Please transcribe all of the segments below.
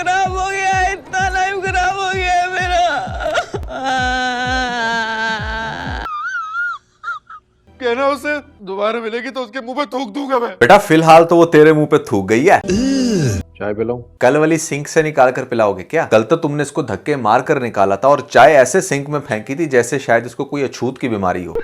खराब हो गया है, इतना लाइफ खराब हो गया है मेरा। कहना उसे दोबारा मिलेगी तो उसके मुंह पे थूक दूंगा मैं। बेटा फिलहाल तो वो तेरे मुंह पे थूक गई है। चाय पिलाऊं? कल वाली सिंक से निकाल कर पिलाओगे क्या? कल तो तुमने इसको धक्के मार कर निकाला था और चाय ऐसे सिंक में फेंकी थी जैसे शायद इसको कोई अछूत की बीमारी हो।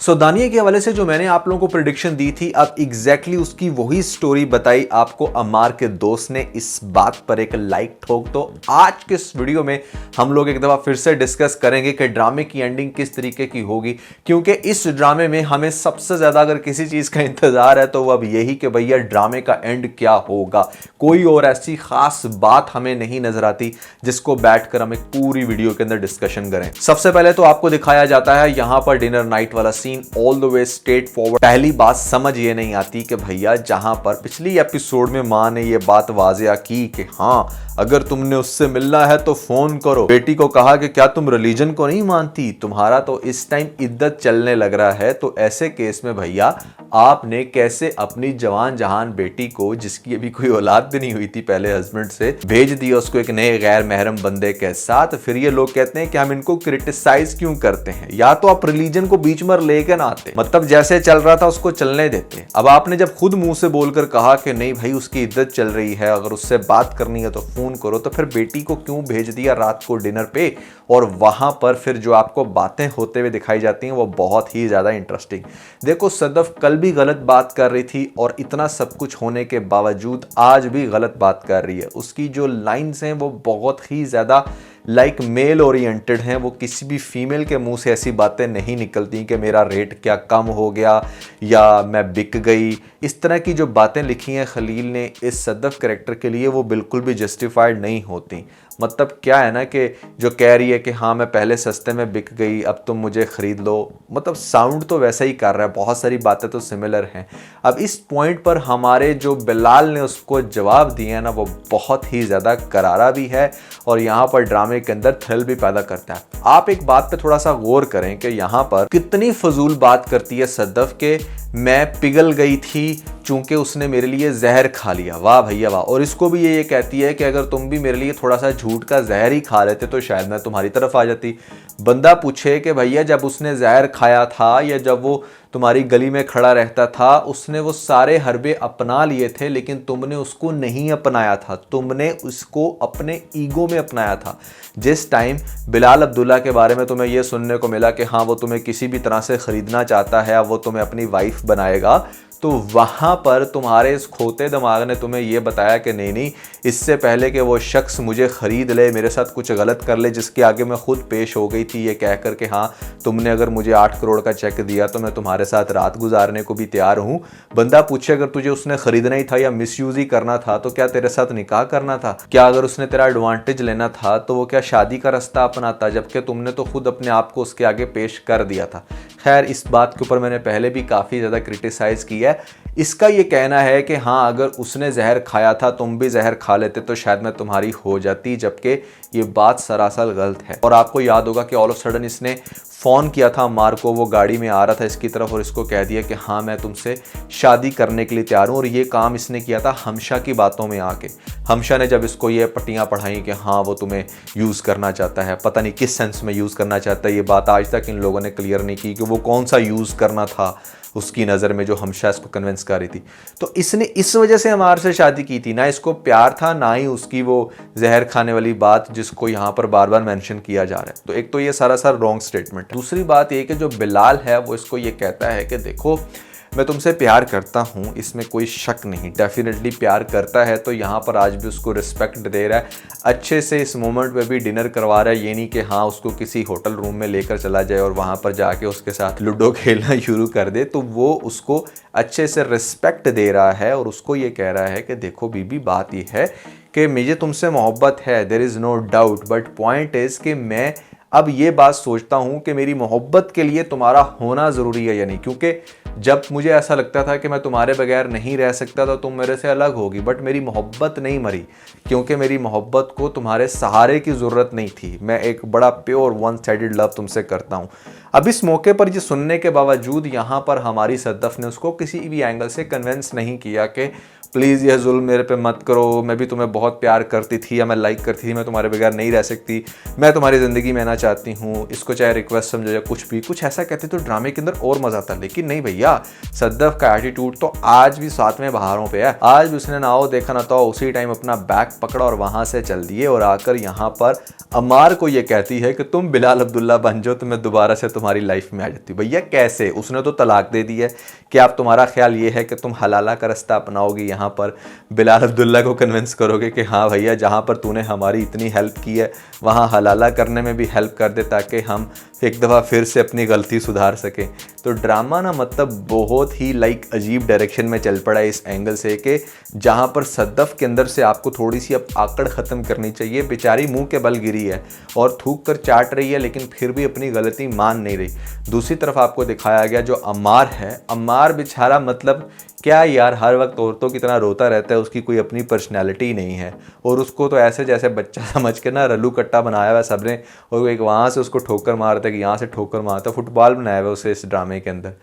सो दानिया के हवाले से जो मैंने आप लोगों को प्रेडिक्शन दी थी, अब एग्जैक्टली उसकी वही स्टोरी बताई आपको अम्मार के दोस्त ने। इस बात पर एक लाइक ठोक दो। आज के इस वीडियो में हम लोग एक दफा फिर से डिस्कस करेंगे कि ड्रामे की एंडिंग किस तरीके की होगी, क्योंकि इस ड्रामे में हमें सबसे ज्यादा अगर किसी चीज का इंतजार है तो वो अब यही कि भैया ड्रामे का एंड क्या होगा। कोई और ऐसी खास बात हमें नहीं नजर आती जिसको बैठकर हम एक पूरी वीडियो के अंदर डिस्कशन करें। सबसे पहले तो आपको दिखाया जाता है यहां पर डिनर नाइट वाला seen all the way straight forward. पहली बात समझ ये नहीं आती कि भैया जहां पर पिछली एपिसोड में मां ने ये बात वाजिया की कि हाँ अगर तुमने उससे मिलना है तो फोन करो, बेटी को कहा कि क्या तुम रिलीजन को नहीं मानती, तुम्हारा तो इस टाइम इद्दत चलने लग रहा है, तो ऐसे केस में भैया आपने कैसे अपनी जवान जहान बेटी को, जिसकी अभी कोई औलाद भी नहीं हुई थी पहले हस्बैंड से, भेज दिया उसको एक नए गैर महरम बंदे के साथ। फिर ये लोग कहते हैं कि हम इनको क्रिटिसाइज क्यों करते हैं। या तो आप रिलीजन को बीच में लेके ना आते, मतलब जैसे चल रहा था उसको चलने देते। अब आपने जब खुद मुंह से बोलकर कहा कि नहीं भाई उसकी इद्दत चल रही है, अगर उससे बात करनी है तो फोन करो, तो फिर बेटी को क्यों भेज दिया रात को डिनर पे? और वहां पर फिर जो आपको बातें होते हुए दिखाई जाती हैं वो बहुत ही ज्यादा इंटरेस्टिंग। देखो सदफ कल भी गलत बात कर रही थी और इतना सब कुछ होने के बावजूद आज भी गलत बात कर रही है। उसकी जो लाइंस हैं वो बहुत ही ज्यादा लाइक मेल ओरिएंटेड हैं। वो किसी भी फीमेल के मुंह से ऐसी बातें नहीं निकलती कि मेरा रेट क्या कम हो गया या मैं बिक गई। इस तरह की जो बातें लिखी हैं खलील ने इस सदफ कैरेक्टर के लिए वो बिल्कुल भी जस्टिफाइड नहीं होती। मतलब क्या है ना कि जो कह रही है कि हाँ मैं पहले सस्ते में बिक गई अब तुम मुझे खरीद लो, मतलब साउंड तो वैसा ही कर रहा है, बहुत सारी बातें तो सिमिलर हैं। अब इस पॉइंट पर हमारे जो बिलाल ने उसको जवाब दिए हैं ना वो बहुत ही ज़्यादा करारा भी है और यहाँ पर ड्रामे के अंदर थ्रिल भी पैदा करता है। आप एक बात पे थोड़ा सा गौर करें कि यहाँ पर कितनी फजूल बात करती है सदफ के मैं पिघल गई थी चूंकि उसने मेरे लिए जहर खा लिया। वाह भैया वाह। और इसको भी ये कहती है कि अगर तुम भी मेरे लिए थोड़ा सा झूठ का जहर ही खा लेते तो शायद मैं तुम्हारी तरफ आ जाती। बंदा पूछे कि भैया जब उसने जहर खाया था या जब वो तुम्हारी गली में खड़ा रहता था उसने वो सारे हरबे अपना लिए थे, लेकिन तुमने उसको नहीं अपनाया था, तुमने उसको अपने ईगो में अपनाया था। जिस टाइम बिलाल अब्दुल्ला के बारे में तुम्हें यह सुनने को मिला कि हाँ वो तुम्हें किसी भी तरह से खरीदना चाहता है, वो तुम्हें अपनी वाइफ बनाएगा, तो वहाँ पर तुम्हारे इस खोते दिमाग ने तुम्हें यह बताया कि नहीं नहीं इससे पहले कि वो शख्स मुझे ख़रीद ले, मेरे साथ कुछ गलत कर ले, जिसके आगे मैं खुद पेश हो गई थी ये कहकर कि हाँ तुमने अगर मुझे 8 करोड़ का चेक दिया तो मैं तुम्हारे साथ रात गुजारने को भी तैयार हूँ। बंदा पूछे अगर तुझे उसने ख़रीदना ही था या मिसयूज़ ही करना था तो क्या तेरे साथ निकाह करना था? क्या अगर उसने तेरा एडवांटेज लेना था तो वो क्या शादी का रास्ता अपनाता, जबकि तुमने तो खुद अपने आप को उसके आगे पेश कर दिया था। खैर इस बात के ऊपर मैंने पहले भी काफ़ी ज़्यादा क्रिटिसाइज़ किया। इसका ये कहना है कि हाँ अगर उसने जहर खाया था तुम भी जहर खा लेते तो शायद मैं तुम्हारी हो जाती, जबकि ये बात सरासर गलत है। और आपको याद होगा कि ऑल ऑफ सडन इसने फ़ोन किया था अम्मार को, वो गाड़ी में आ रहा था इसकी तरफ और इसको कह दिया कि हाँ मैं तुमसे शादी करने के लिए तैयार हूँ। और ये काम इसने किया था हमशा की बातों में आके। हमशा ने जब इसको ये पट्टियाँ पढ़ाई कि हाँ वो तुम्हें यूज़ करना चाहता है, पता नहीं किस सेंस में यूज़ करना चाहता है, ये बात आज तक इन लोगों ने क्लियर नहीं की कि वो कौन सा यूज़ करना था उसकी नज़र में जो हमशा इसको कन्विंस कर रही थी। तो इसने इस वजह से अम्मार से शादी की थी, ना इसको प्यार था ना ही उसकी वो जहर खाने वाली बात जिसको यहाँ पर बार बार मेंशन किया जा रहा है। तो एक तो ये सरासर रॉन्ग स्टेटमेंट है। दूसरी बात ये कि जो बिलाल है वो इसको ये कहता है कि देखो मैं तुमसे प्यार करता हूँ, इसमें कोई शक नहीं, डेफिनेटली प्यार करता है, तो यहाँ पर आज भी उसको रिस्पेक्ट दे रहा है, अच्छे से इस मोमेंट पे भी डिनर करवा रहा है। ये नहीं कि हाँ उसको किसी होटल रूम में लेकर चला जाए और वहाँ पर जाके उसके साथ लूडो खेलना शुरू कर दे। तो वो उसको अच्छे से रिस्पेक्ट दे रहा है और उसको ये कह रहा है कि देखो बीबी बात ये है कि मुझे तुमसे मोहब्बत है, there is no doubt, but point is कि मैं अब ये बात सोचता हूँ कि मेरी मोहब्बत के लिए तुम्हारा होना ज़रूरी है या नहीं, क्योंकि जब मुझे ऐसा लगता था कि मैं तुम्हारे बगैर नहीं रह सकता तो तुम मेरे से अलग होगी, बट मेरी मोहब्बत नहीं मरी, क्योंकि मेरी मोहब्बत को तुम्हारे सहारे की ज़रूरत नहीं थी। मैं एक बड़ा प्योर वन साइडेड लव तुमसे करता हूँ। अब इस मौके पर ये सुनने के बावजूद यहाँ पर हमारी सद्दफ ने उसको किसी भी एंगल से कन्विंस नहीं किया कि प्लीज़ यह जुल्म मेरे पे मत करो, मैं भी तुम्हें बहुत प्यार करती थी या मैं लाइक करती थी, मैं तुम्हारे बगैर नहीं रह सकती, मैं तुम्हारी ज़िंदगी में आना चाहती हूँ, इसको चाहे रिक्वेस्ट समझो या कुछ भी, कुछ ऐसा कहते तो ड्रामे के अंदर और मज़ा आता। लेकिन नहीं भैया, सद्दफ का एटीट्यूड तो आज भी 7वें बहारों पे है। आज भी उसने ना आओ देखा ना तो उसी टाइम अपना बैग पकड़ा और वहाँ से चल दिए और आकर यहाँ पर अम्मार को ये कहती है कि तुम बिलाल अब्दुल्ला बन जाओ तो मैं दोबारा से तुम्हारी लाइफ में आ जाती हूँ। भैया कैसे? उसने तो तलाक दे दी है। कि आप तुम्हारा ख्याल ये है कि तुम हलाला का रास्ता अपनाओगे, यहाँ पर बिलाल अब्दुल्ला को कन्विंस करोगे कि हाँ भैया जहाँ पर तूने हमारी इतनी हेल्प की है वहाँ हलाला करने में भी हेल्प कर दे ताकि हम एक दफ़ा फिर से अपनी गलती सुधार सकें। तो ड्रामा ना मतलब बहुत ही अजीब डायरेक्शन में चल पड़ा है इस एंगल से कि जहाँ पर सद्दफ के अंदर से आपको थोड़ी सी अब आकड़ ख़त्म करनी चाहिए। बेचारी मुंह के बल गिरी है और थूक कर चाट रही है लेकिन फिर भी अपनी गलती मान नहीं रही। दूसरी तरफ आपको दिखाया गया जो अम्मार है, अम्मार बेचारा मतलब क्या यार, हर वक्त औरतों की तरह रोता रहता है, उसकी कोई अपनी पर्सनैलिटी नहीं है और उसको तो ऐसे जैसे बच्चा समझ के ना रल्लू कट्टा बनाया हुआ है सबने और एक वहाँ से उसको ठोकर मारता है कि यहाँ से ठोकर मारता है, फुटबॉल बनाया हुआ है उसे इस ड्रामे के अंदर।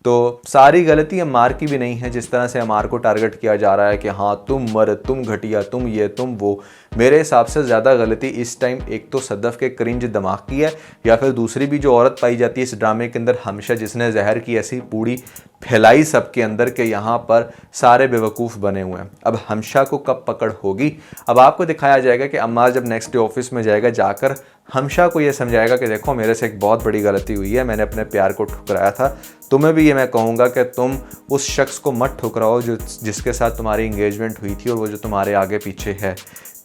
तो सारी गलती अम्मार की भी नहीं है। जिस तरह से अम्मार को टारगेट किया जा रहा है कि हाँ तुम मर्द, तुम घटिया, तुम ये तुम वो, मेरे हिसाब से ज़्यादा गलती इस टाइम एक तो सद्दफ के क्रिंज दिमाग की है या फिर दूसरी भी जो औरत पाई जाती है इस ड्रामे के अंदर हमशा, जिसने जहर की ऐसी पूरी फैलाई सबके अंदर के यहाँ पर सारे बेवकूफ़ बने हुए हैं। अब हमशा को कब पकड़ होगी? अब आपको दिखाया जाएगा कि अम्मार जब नेक्स्ट डे ऑफिस में जाएगा जाकर हमशा को ये समझाएगा कि देखो मेरे से एक बहुत बड़ी गलती हुई है, मैंने अपने प्यार को ठुकराया था, तुम्हें भी ये मैं कहूँगा कि तुम उस शख्स को मत ठुकराओ जो जिसके साथ तुम्हारी इंगेजमेंट हुई थी और वो जो तुम्हारे आगे पीछे है।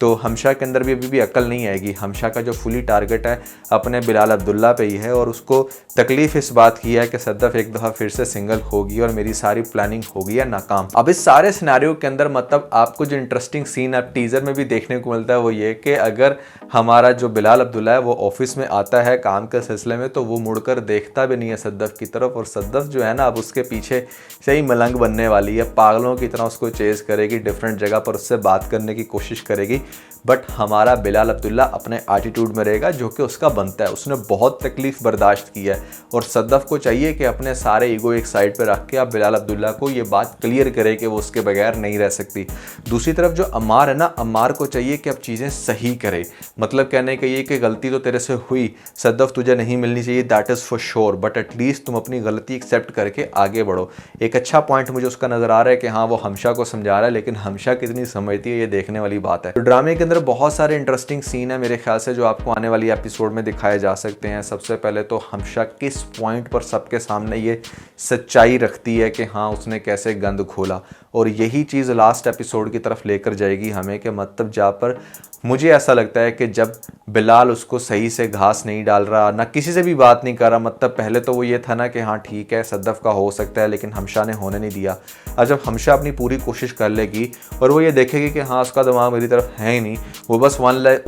तो हमशा के अंदर भी अभी भी अकल नहीं आएगी। हमशा का जो फुली टारगेट है अपने बिलाल अब्दुल्ला पे ही है और उसको तकलीफ़ इस बात की है कि सद्दफ एक दफ़ा फिर से सिंगल होगी और मेरी सारी प्लानिंग होगी या नाकाम। अब इस सारे सिनेरियो के अंदर मतलब आपको जो इंटरेस्टिंग सीन अब टीज़र में भी देखने को मिलता है वो ये कि अगर हमारा जो बिलाल अब्दुल्ला है वो ऑफिस में आता है काम के सिलसिले में तो वो मुड़कर देखता भी नहीं है सद्दफ की तरफ और सद्दफ जो है ना अब उसके पीछे सही मलंग बनने वाली है, पागलों की तरह उसको चेज़ करेगी, डिफरेंट जगह पर उससे बात करने की कोशिश करेगी। बट हमारा बिलाल अब्दुल्ला अपने एटीट्यूड में रहेगा जो कि उसका बनता है। उसने बहुत तकलीफ़ बर्दाश्त की है और सद्दफ को चाहिए कि अपने सारे ईगो एक साइड पर रख के आप बिलाल अब्दुल्ला को ये बात क्लियर करे कि वो उसके बगैर नहीं रह सकती। दूसरी तरफ जो अम्मार है ना, अम्मार को चाहिए कि अब चीज़ें सही करे। मतलब कहने का ये कि गलती तो तेरे से हुई, सद्दफ तुझे नहीं मिलनी चाहिए, that is for sure, but at least तुम अपनी गलती एक्सेप्ट करके आगे बढ़ो। एक अच्छा पॉइंट मुझे उसका नज़र आ रहा है कि हाँ वो हमशा को समझा रहा है, लेकिन हमशा कितनी समझती है ये देखने वाली बात है। तो ड्रामे के अंदर बहुत सारे इंटरेस्टिंग सीन है मेरे ख्याल से जो आपको आने वाली एपिसोड में दिखाए जा सकते हैं। सबसे पहले तो हमशा किस पॉइंट पर सबके सामने ये सच्चाई रखती है कि हाँ उसने कैसे गंद खोला और यही चीज़ लास्ट एपिसोड की तरफ लेकर जाएगी हमें कि मतलब जहाँ पर मुझे ऐसा लगता है कि जब बिलाल उसको सही से घास नहीं डाल रहा, ना किसी से भी बात नहीं कर रहा, मतलब पहले तो वो ये था ना कि हाँ ठीक है सद्दफ का हो सकता है लेकिन हमशा ने होने नहीं दिया। और जब हमशा अपनी पूरी कोशिश कर लेगी और वो ये देखेगी कि हाँ उसका दिमाग मेरी तरफ है ही नहीं, वो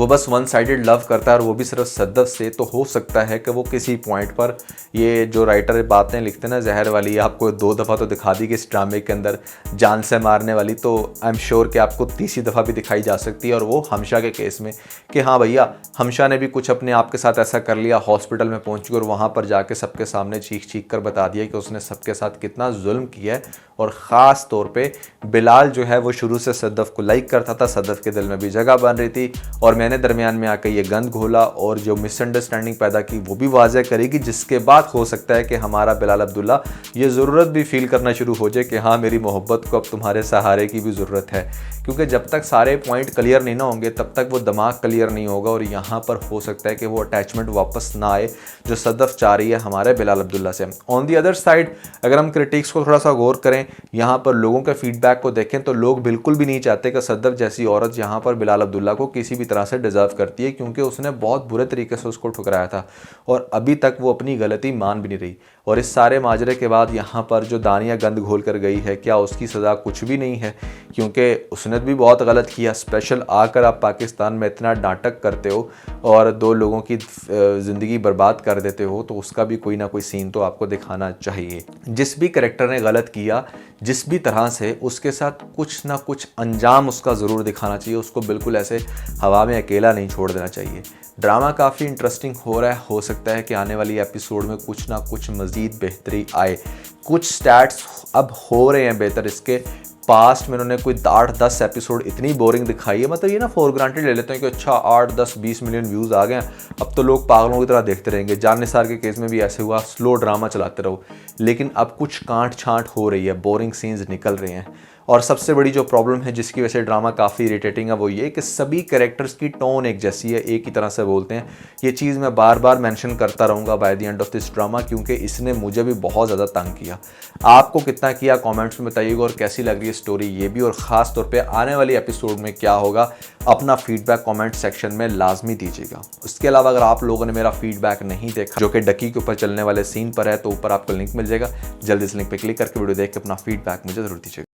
बस वन साइडेड लव करता है और वो भी सिर्फ सद्दफ से, तो हो सकता है कि वो किसी पॉइंट पर ये जो राइटर बातें लिखते ना जहर वाली, आपको 2 दफ़ा तो दिखा दी कि इस ड्रामे के अंदर जान से मारने वाली, तो आई एम श्योर कि आपको तीसरी दफ़ा भी दिखाई जा सकती है और वो हमशा के केस में कि हाँ भैया हमशा ने भी कुछ अपने आप के साथ ऐसा कर लिया, हॉस्पिटल में पहुंच गई और वहाँ पर जाके सबके सामने चीख चीख कर बता दिया कि उसने सबके साथ कितना जुल्म किया है। और ख़ास तौर पे बिलाल जो है वो शुरू से सद्दफ को लाइक करता था, सद्दफ के दिल में भी जगह बन रही थी और मैंने दरमियान में आकर ये गंद घोला और जो मिसअंडरस्टैंडिंग पैदा की वो भी वाज़ह करेगी, जिसके बाद हो सकता है कि हमारा बिलाल अब्दुल्ला ये ज़रूरत भी फील करना शुरू हो जाए कि हाँ मेरी मोहब्बत को अब तुम्हारे सहारे की भी ज़रूरत है। क्योंकि जब तक सारे पॉइंट क्लियर नहीं ना होंगे तब तक वो दिमाग क्लियर नहीं होगा और यहाँ पर हो सकता है कि वो अटैचमेंट वापस ना आए जो सद्दफ चाह रही है हमारे बिलाल अब्दुल्ला से। ऑन दी अदर साइड अगर हम क्रिटिक्स को थोड़ा सा गौर करें, यहाँ पर लोगों के फीडबैक को देखें तो लोग बिल्कुल भी नहीं चाहते कि सद्दफ जैसी औरत यहाँ पर बिलाल अब्दुल्ला को किसी भी तरह से डिज़र्व करती है, क्योंकि उसने बहुत बुरे तरीके से उसको ठुकराया था और अभी तक वो अपनी गलती मान भी नहीं रही। और इस सारे माजरे के बाद यहाँ पर जो दानिया गंद घोल कर गई है, क्या उसकी सज़ा कुछ भी नहीं है? क्योंकि उसने भी बहुत गलत किया। स्पेशल आकर आप पाकिस्तान में इतना नाटक करते हो और 2 लोगों की ज़िंदगी बर्बाद कर देते हो, तो उसका भी कोई ना कोई सीन तो आपको दिखाना चाहिए। जिस भी कैरेक्टर ने गलत किया जिस भी तरह से, उसके साथ कुछ ना कुछ अंजाम उसका ज़रूर दिखाना चाहिए। उसको बिल्कुल ऐसे हवा में अकेला नहीं छोड़ देना चाहिए। ड्रामा काफ़ी इंटरेस्टिंग हो रहा है, हो सकता है कि आने वाली एपिसोड में कुछ ना कुछ मज़ीद बेहतरी आए। कुछ स्टैट्स अब हो रहे हैं बेहतर, इसके पास्ट में इन्होंने कोई 8-10 एपिसोड इतनी बोरिंग दिखाई है, मतलब ये ना फॉर ग्रांटेड ले लेते हैं कि अच्छा 8-10-20 मिलियन व्यूज़ आ गए हैं, अब तो लोग पागलों की तरह देखते रहेंगे। जान निसार के केस में भी ऐसे हुआ, स्लो ड्रामा चलाते रहो। लेकिन अब कुछ कांट छांट हो रही है, बोरिंग सीन्स निकल रहे हैं। और सबसे बड़ी जो प्रॉब्लम है जिसकी वजह से ड्रामा काफ़ी इरिटेटिंग है वो ये कि सभी कैरेक्टर्स की टोन एक जैसी है, एक ही तरह से बोलते हैं। ये चीज़ मैं बार बार मेंशन करता रहूँगा by the end of this drama, क्योंकि इसने मुझे भी बहुत ज़्यादा तंग किया। आपको कितना किया कमेंट्स में बताइएगा, और कैसी लग रही है स्टोरी ये भी, और ख़ास तौर पे आने वाली एपिसोड में क्या होगा, अपना फीडबैक कमेंट सेक्शन में लाजमी दीजिएगा। उसके अलावा अगर आप लोगों ने मेरा फीडबैक नहीं देखा जो कि डकी के ऊपर चलने वाले सीन पर है, तो ऊपर आपको लिंक मिल जाएगा, जल्दी इस लिंक पर क्लिक करके वीडियो देख के अपना फीडबैक मुझे ज़रूर दीजिएगा।